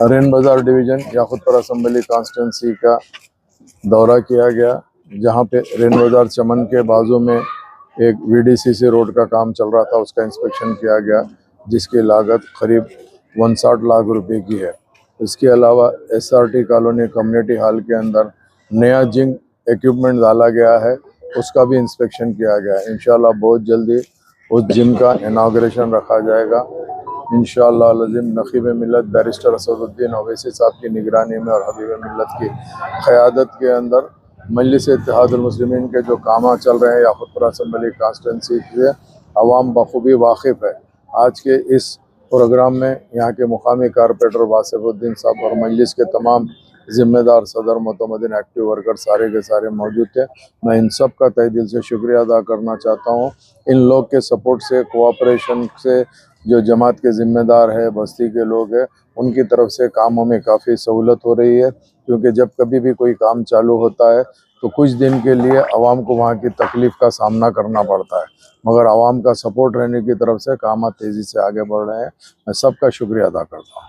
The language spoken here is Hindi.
रेन बाजार डिवीज़न याकूतपुर असम्बली कॉन्स्टिट्यूंसी का दौरा किया गया, जहां पे रेन बाजार चमन के बाजू में एक वीडीसीसी रोड का काम चल रहा था, उसका इंस्पेक्शन किया गया, जिसकी लागत करीब 59 लाख रुपए की है। इसके अलावा एसआरटी कॉलोनी कम्युनिटी हॉल के अंदर नया जिम इक्विपमेंट डाला गया है, उसका भी इंस्पेक्शन किया गया है। इंशाल्लाह बहुत जल्दी उस जिम का इनाग्रेशन रखा जाएगा। इंशाअल्लाह लज़ीम नक़ीब मिल्लत बैरिस्टर असदुद्दीन ओवैसी साहब की निगरानी में और हबीब मिल्लत की क़यादत के अंदर मजलिस इत्तेहादुल मुस्लिमीन के जो काम चल रहे हैं याकूतपुर असम्बली कॉन्स्टिट्यूंसी से अवाम बखूबी वाकिफ़ है। आज के इस प्रोग्राम में यहाँ के मुकामी कारपोरेटर वासिफुद्दीन साहब और मजलिस के तमाम ज़िम्मेदार सदर मोतमदीन एक्टिव वर्कर सारे के सारे मौजूद थे। मैं इन सब का तहे दिल से शुक्रिया अदा करना चाहता हूँ। इन लोग के सपोर्ट से, कोऑपरेशन से जो जमात के ज़िम्मेदार है, बस्ती के लोग हैं, उनकी तरफ से कामों में काफ़ी सहूलत हो रही है। क्योंकि जब कभी भी कोई काम चालू होता है तो कुछ दिन के लिए आवाम को वहाँ की तकलीफ़ का सामना करना पड़ता है, मगर आवाम का सपोर्ट रहने की तरफ से काम तेज़ी से आगे बढ़ रहे हैं। मैं सबका शुक्रिया अदा करता हूँ।